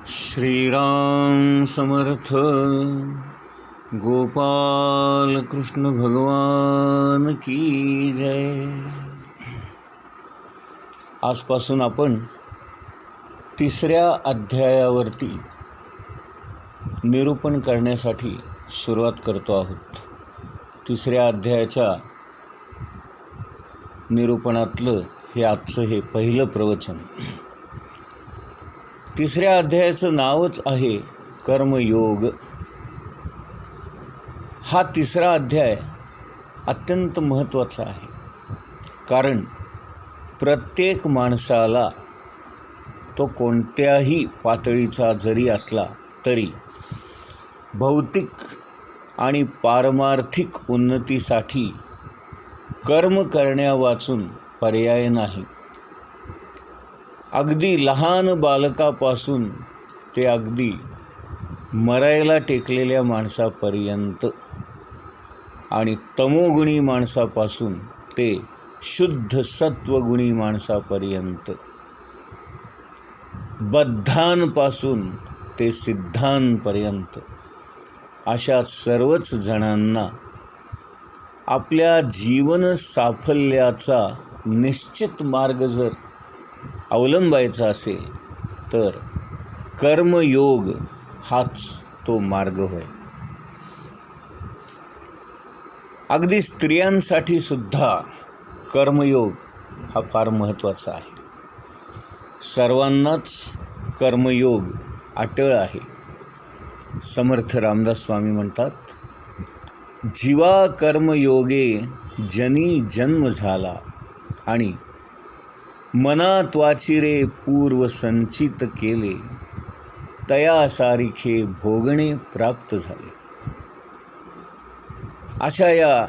श्रीराम समर्थ. गोपाल कृष्ण भगवान की जय. आजपासून आपण तिसऱ्या अध्यायावरती निरूपण करण्यासाठी सुरुवात करतो आहोत. तिसऱ्या अध्यायाच्या निरूपणातलं हे आजचं हे पहिलं प्रवचन. तिसऱ्या अध्यायाचं नावच आहे कर्मयोग. हा तिसरा अध्याय अत्यंत महत्त्वाचा आहे, कारण प्रत्येक माणसाला तो कोणत्याही पातळीचा जरी असला तरी भौतिक आणि पारमार्थिक उन्नतीसाठी कर्म करण्यावाचून पर्याय नाही. अगदी लहान बालकापासून ते अगदी मरायला टेकलेल्या माणसापर्यंत आणि तमोगुणी माणसापासून ते शुद्ध सत्वगुणी माणसापर्यंत, बद्धांपासून ते सिद्धांपर्यंत अशा सर्वच जणांना आपल्या जीवन साफल्याचा निश्चित मार्ग जर अवलंबायचा असेल तर कर्मयोग हाच तो मार्ग होय. अगदी स्त्रियांसाठी सुद्धा कर्मयोग हा फार महत्त्वाचा आहे. सर्वांनाच कर्मयोग अटळ आहे. समर्थ रामदास स्वामी म्हणतात, जीवा कर्मयोगे जनी जन्म झाला आणि मनात वाचिरे पूर्व संचित केले, तया सारिखे भोगणे प्राप्त झाले. अशा या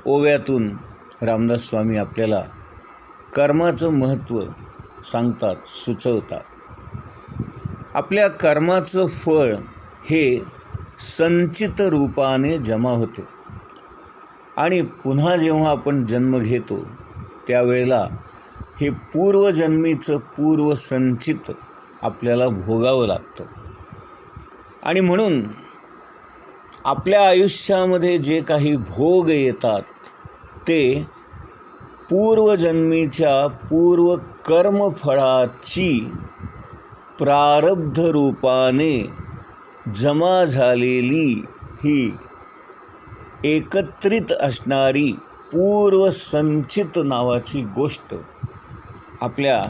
ओव्यातून रामदास स्वामी आपल्याला कर्माचं महत्त्व सांगतात, सुचवतात. आपल्या कर्माचं फळ हे संचित रूपाने जमा होते आणि पुन्हा जेव्हा आपण जन्म घेतो त्यावेळेला हे पूर्वजन्मीचं पूर्वसंचित आपल्याला भोगावं लागतं. आणि म्हणून आपल्या आयुष्यामध्ये जे काही भोग येतात ते पूर्वजन्मीच्या पूर्वकर्मफळाची प्रारब्ध रूपाने जमा झालेली ही एकत्रित असणारी पूर्वसंचित नावाची गोष्ट आपल्या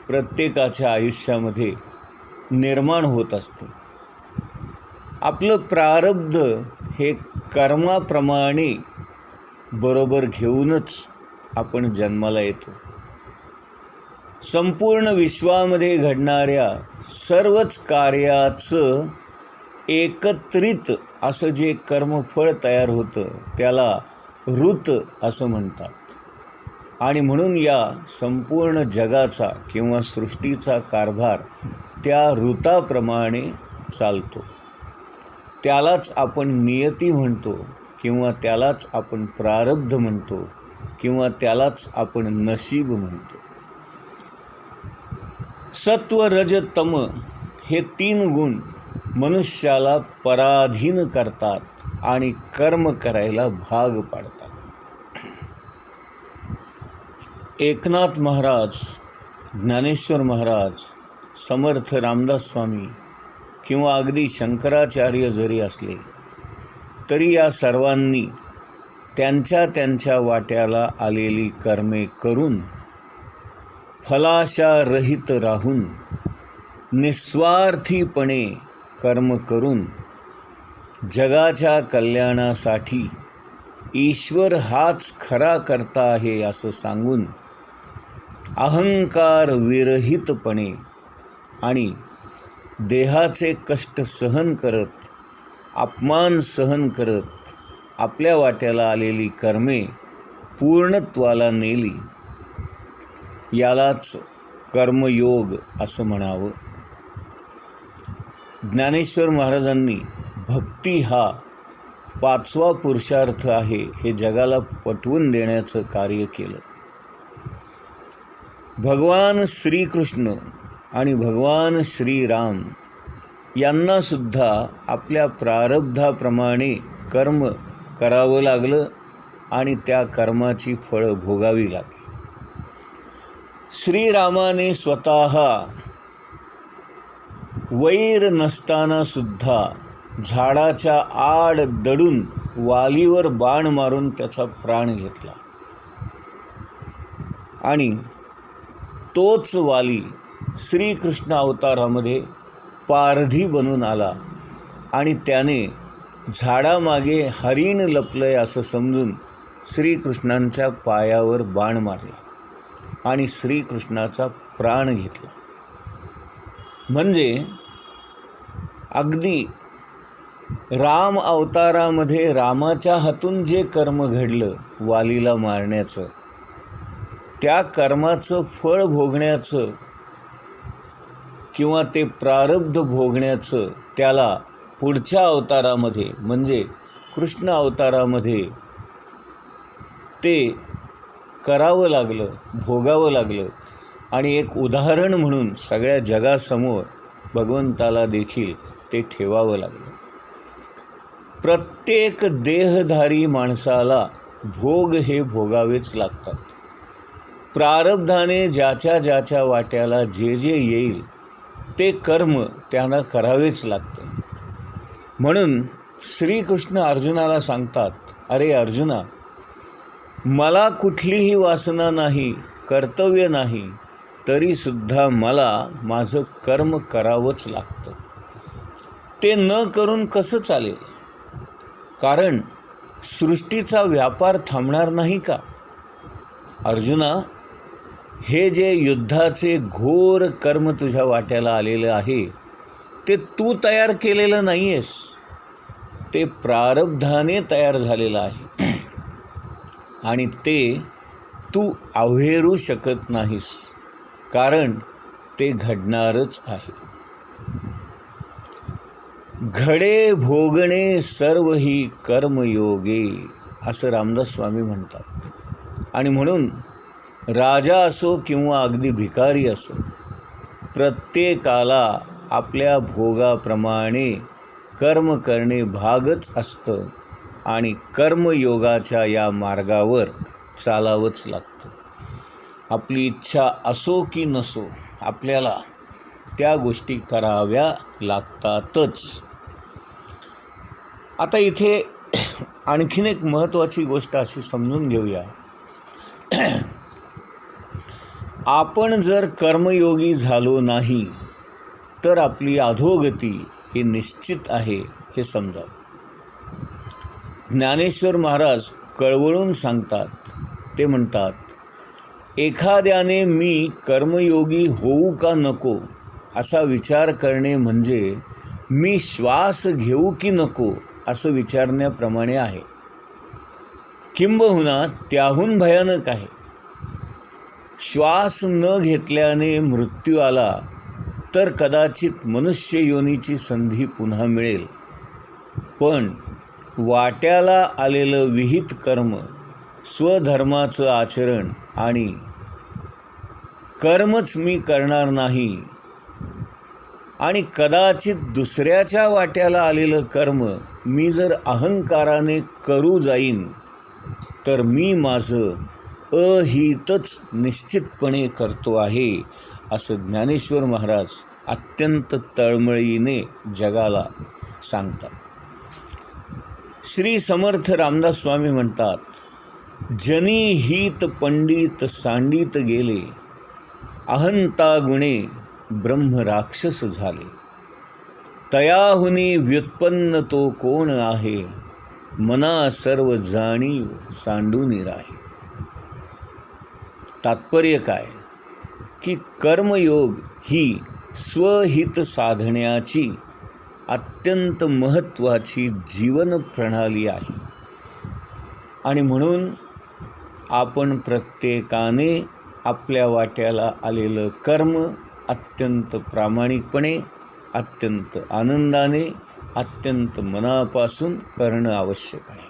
प्रत्येकाच्या आयुष्यामध्ये निर्माण होत असते. आपलं प्रारब्ध हे कर्माप्रमाणे बरोबर घेऊनच आपण जन्माला येतो. संपूर्ण विश्वामध्ये घडणाऱ्या सर्वच कार्याचं एकत्रित असं जे कर्मफळ तयार होतं त्याला ऋत असं म्हणतात. आणि म्हणून या संपूर्ण जगाचा किंवा सृष्टीचा कारभार त्या ऋताप्रमाणे चालतो. त्यालाच आपण नियती म्हणतो किंवा त्यालाच आपण प्रारब्ध म्हणतो किंवा त्यालाच आपण नशीब म्हणतो. सत्व रज तम हे 3 गुण मनुष्याला पराधीन करतात आणि कर्म करायला भाग पाडतात. एकनाथ महाराज, ज्ञानेश्वर महाराज, समर्थ रामदास स्वामी किंवा अगदी शंकराचार्य जरी असले तरी या सर्वांनी त्यांच्या त्यांच्या वाट्याला आलेली कर्मे करून फलाशारहित राहून निस्वार्थीपणे कर्म करून जगाच्या कल्याणासाठी ईश्वर हाच खरा करता आहे असं सांगून अहंकार विरहितपणे आणि देहाचे कष्ट सहन करत, अपमान सहन करत आपल्या वाट्याला आलेली कर्मे पूर्णत्वाला नेली. यालाच कर्मयोग असं म्हणावं. ज्ञानेश्वर महाराजांनी भक्ती हा 5वा पुरुषार्थ आहे हे जगाला पटवून देण्याचं कार्य केलं. भगवान श्रीकृष्ण आणि भगवान श्रीराम यांनासुद्धा आपल्या प्रारब्धाप्रमाणे कर्म करावं लागलं आणि त्या कर्माची फळं भोगावी लागली. श्रीरामाने स्वतः वैर नसतानासुद्धा झाडाच्या आड दडून वालीवर बाण मारून त्याचा प्राण घेतला आणि तोच वाली श्रीकृष्ण अवतारामध्ये पारधी बनून आला आणि त्याने झाडामागे हरिण लपलंय असं समजून श्रीकृष्णांच्या पायावर बाण मारला आणि श्रीकृष्णाचा प्राण घेतला. म्हणजे अगदी राम अवतारामध्ये रामाच्या हातून जे कर्म घडलं वालीला मारण्याचं, त्या कर्माचं फळ भोगण्याचं किंवा ते प्रारब्ध भोगण्याचं त्याला पुढच्या अवतारामध्ये म्हणजे कृष्ण अवतारामध्ये ते करावं लागलं, भोगावं लागलं. आणि एक उदाहरण म्हणून सगळ्या जगासमोर भगवंताला देखील ते ठेवावं लागलं. प्रत्येक देहधारी माणसाला भोग हे भोगावेच लागतात. प्रारब्धाने ज्याच्या ज्याच्या वाट्याला जे जे येईल ते कर्म त्यांना करावेच लागते. म्हणून श्रीकृष्ण अर्जुनाला सांगतात, अरे अर्जुना, मला कुठलीही वासना नाही, कर्तव्य नाही, तरीसुद्धा मला माझं कर्म करावंच लागतं. ते न करून कसं चालेल? कारण सृष्टीचा व्यापार थांबणार नाही का? अर्जुना, हे जे युद्धाचे घोर कर्म तुझ्या वाट्याला आलेलं आहे ते तू तयार केलेलं नाही आहेस, ते प्रारब्धाने तयार झालेलं आहे आणि ते तू अव्हेरू शकत नाहीस, कारण ते घडणारच आहे. घडे भोगणे सर्व ही कर्मयोगे असं रामदास स्वामी म्हणतात. आणि म्हणून राजा असो किंवा अगदी भिकारी असो, प्रत्येकाला आपल्या भोगाप्रमाणे कर्म करणे भागच असतं आणि कर्मयोगाच्या या मार्गावर चालावंच लागतं. आपली इच्छा असो की नसो, आपल्याला त्या गोष्टी कराव्या लागतातच. आता इथे आणखीन एक महत्त्वाची गोष्ट अशी समजून घेऊया. आपण जर कर्मयोगी झालो नाही तर आपली अधोगती ही निश्चित आहे हे समजावं. ज्ञानेश्वर महाराज कळवळून सांगतात. ते म्हणतात, एखाद्याने मी कर्मयोगी होऊ का नको असा विचार करणे म्हणजे मी श्वास घेऊ की नको असं विचारण्याप्रमाणे आहे, किंबहुना त्याहून भयानक आहे. श्वास न घेतल्याने मृत्यू आला तर कदाचित मनुष्य योनीची संधी पुन्हा मिळेल, पण वाट्याला आलेलं विहित कर्म, स्वधर्माचं आचरण आणि कर्मच मी करणार नाही आणि कदाचित दुसऱ्याच्या वाट्याला आलेलं कर्म मी जर अहंकाराने करू जाईन तर मी माझं अहितच निश्चितपणे करतो आहे, असं ज्ञानेश्वर महाराज अत्यंत तळमळीने जगाला सांगतात. श्री समर्थ रामदास स्वामी म्हणतात, जनी हित पंडित सांडित गेले, अहंता गुणे ब्रह्म राक्षस झाले, तयाहुनी व्युत्पन्न तो कोण आहे, मना सर्व जाणीव सांडून राहे. तात्पर्य काय की कर्मयोग ही स्वहित साधण्याची अत्यंत महत्त्वाची जीवन प्रणाली आहे आणि म्हणून आपण प्रत्येकाने आपल्या वाट्याला आलेलं कर्म अत्यंत प्रामाणिकपणे, अत्यंत आनंदाने, अत्यंत मनापासून करणं आवश्यक आहे.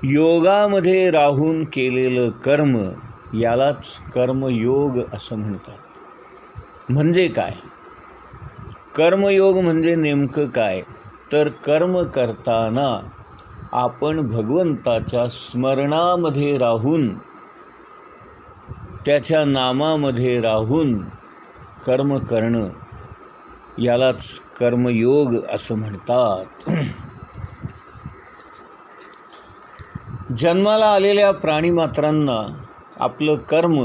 योगामध्ये राहून केलेलं कर्म यालाच कर्मयोग असं म्हणतात. म्हणजे काय? कर्मयोग म्हणजे नेमकं काय? तर कर्म करताना आपण भगवंताच्या स्मरणामध्ये राहून, त्याच्या नामामध्ये राहून कर्म करणं, यालाच कर्मयोग असं म्हणतात. जन्माला आलेल्या प्राणीमात्रांना आपलं कर्म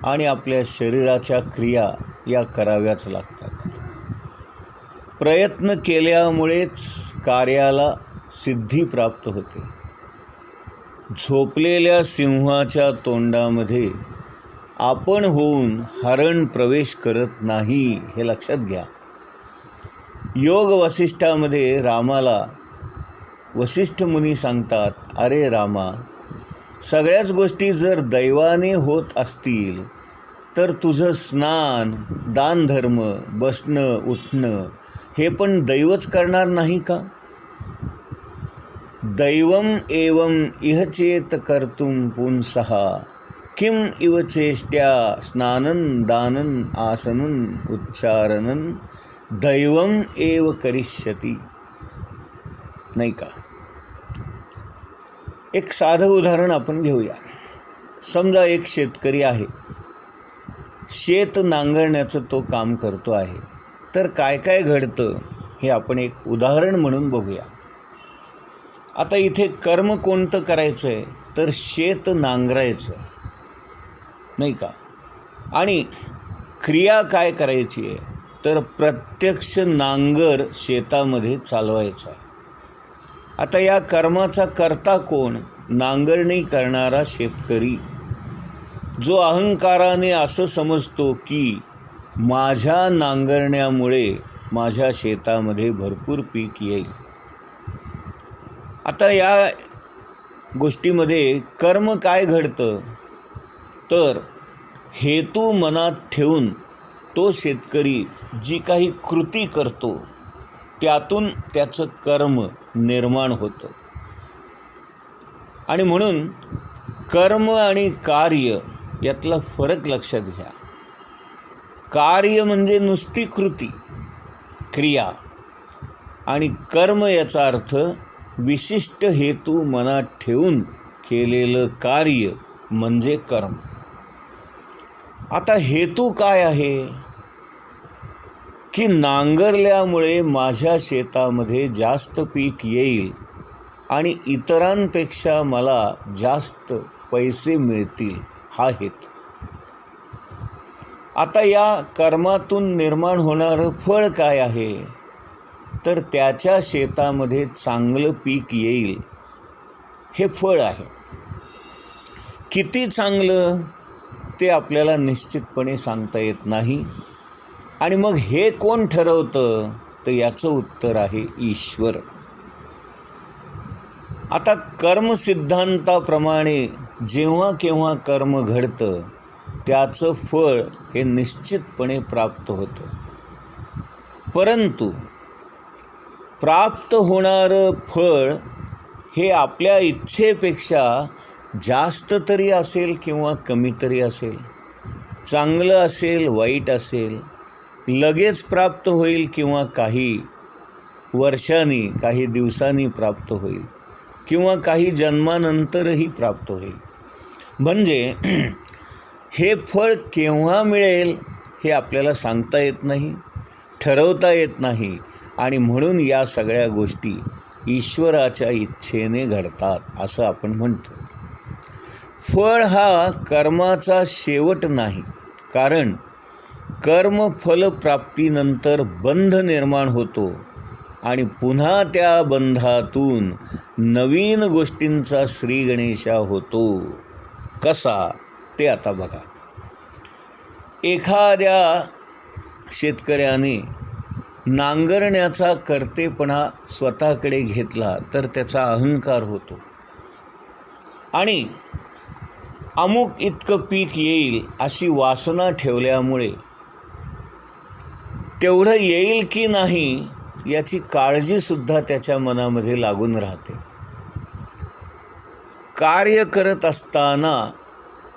आणि आपल्या शरीराच्या क्रिया या कराव्याच लागतात. प्रयत्न केल्यामुळेच कार्याला सिद्धी प्राप्त होते. झोपलेल्या सिंहाच्या तोंडामध्ये आपण होऊन हरण प्रवेश करत नाही, हे लक्षात घ्या. योग वसिष्ठामध्ये रामाला वसिष्ठ मुनी सांगतात, अरे रामा, सगळ्याच गोष्टी जर दैवाने होत असतील तर तुझं स्नान, दानधर्म, बसणं उठणं हे पण दैवच करणार नाही का? दैवम एवं इह चेत कर्तुम पुंसः किम इव चेष्ट्या स्नानन दानन आसनन उच्चारणन दैवम एव करिष्यति. नाही का? एक साधं उदाहरण आपण घेऊया. समजा एक शेतकरी आहे, शेत नांगरण्याचं तो काम करतो आहे. तर काय काय घडतं हे आपण एक उदाहरण म्हणून बघूया. आता इथे कर्म कोणतं करायचं आहे? तर शेत नांगरायचं, नाही का? आणि क्रिया काय करायची आहे? तर प्रत्यक्ष नांगर शेतामध्ये चालवायचा आहे. आता या कर्माचा कर्ता कोण? नांगरणी करणारा शेतकरी, जो अहंकाराने असं समजतो की माझ्या नांगरण्यामुळे माझ्या शेतामध्ये भरपूर पीक येईल. आता या गोष्टीमध्ये कर्म काय घडतं? तर हेतू मनात ठेवून तो शेतकरी जी काही कृती करतो त्यातून त्याचं कर्म निर्माण होतं. आणि म्हणून कर्म आणि कार्य यातला फरक लक्षात घ्या. कार्य म्हणजे नुसती कृती, क्रिया, आणि कर्म याचा अर्थ विशिष्ट हेतू मनात ठेवून केलेलं कार्य म्हणजे कर्म. आता हेतू काय आहे? की नांगरल्यामुळे माझ्या शेतामध्ये जास्त पीक येईल आणि इतरांपेक्षा मला जास्त पैसे मिळतील, हा हेतू. आता या कर्मातून निर्माण होणारं फळ काय आहे? तर त्याच्या शेतामध्ये चांगलं पीक येईल, हे फळ आहे. किती चांगलं ते आपल्याला निश्चितपणे सांगता येत नाही. आणि मग हे कोण ठरवतं? तर याचं उत्तर आहे ईश्वर. आता कर्मसिद्धांताप्रमाणे जेव्हा केव्हा कर्म घडतं त्याचं फळ हे निश्चितपणे प्राप्त होतं. परंतु प्राप्त होणारं फळ हे आपल्या इच्छेपेक्षा जास्त तरी असेल किंवा कमी तरी असेल, चांगलं असेल वाईट असेल, लगेच प्राप्त होईल किंवा काही वर्षांनी, काही दिवसांनी प्राप्त होईल किंवा काही जन्मानंतरही प्राप्त होईल. म्हणजे हे फळ केव्हा मिळेल हे आपल्याला सांगता येत नाही, ठरवता येत नाही. आणि म्हणून या सगळ्या गोष्टी ईश्वराच्या इच्छेने घडतात असं आपण म्हणतो. फळ हा कर्माचा शेवट नाही, कारण कर्मफलप्राप्तीनंतर बंध निर्माण होतो आणि पुन्हा त्या बंधातून नवीन गोष्टींचा श्रीगणेशा होतो. कसा? ते आता बघा. एखाद्या शेतकऱ्याने नांगरण्याचा कर्तेपणा स्वतःकडे घेतला तर त्याचा अहंकार होतो आणि अमुक इतकं पीक येईल अशी वासना ठेवल्यामुळे तेवढं येईल की नाही याची काळजीसुद्धा त्याच्या मनामध्ये लागून राहते. कार्य करत असताना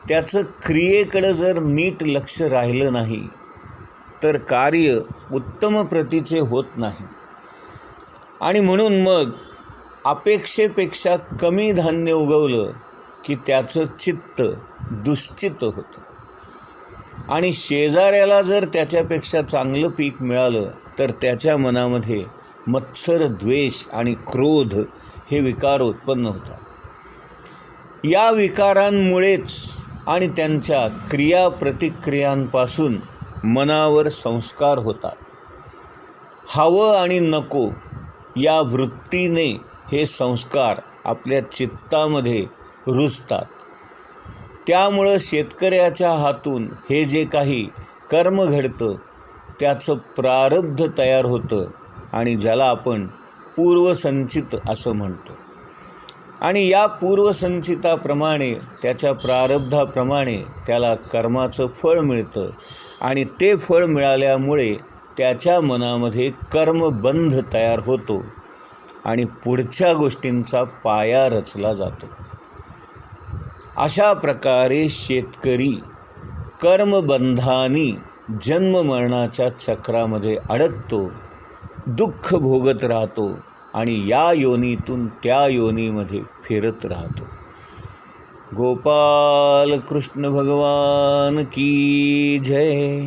त्याचं क्रियेकडे जर नीट लक्ष राहिलं नाही तर कार्य उत्तम प्रतीचे होत नाही. आणि म्हणून मग अपेक्षेपेक्षा कमी धान्य उगवलं की त्याचं चित्त दुश्चित्त होतं. आणि शेजाऱ्याला जर त्याच्यापेक्षा चांगलं पीक मिळालं तर त्याच्या मनामध्ये मत्सर, द्वेष आणि क्रोध हे विकार उत्पन्न होतात. या विकारांमुळेच आणि त्यांच्या क्रियाप्रतिक्रियांपासून मनावर संस्कार होतात. हवं आणि नको या वृत्तीने हे संस्कार आपल्या चित्तामध्ये रुजतात. त्यामुळं शेतकऱ्याच्या हातून हे जे काही कर्म घडतं त्याचं प्रारब्ध तयार होतं आणि ज्याला आपण पूर्वसंचित असं म्हणतो. आणि या पूर्वसंचिताप्रमाणे, त्याच्या प्रारब्धाप्रमाणे त्याला कर्माचं फळ मिळतं आणि ते फळ मिळाल्यामुळे त्याच्या मनामध्ये कर्मबंध तयार होतो आणि पुढच्या गोष्टींचा पाया रचला जातो. अशा प्रकारे शेतकरी कर्मबंधानी जन्ममरणाच्या चक्रामध्ये अडकतो, दुःख भोगत राहतो आणि या योनीतून त्या योनीमध्ये फिरत राहतो. गोपाल कृष्ण भगवान की जय.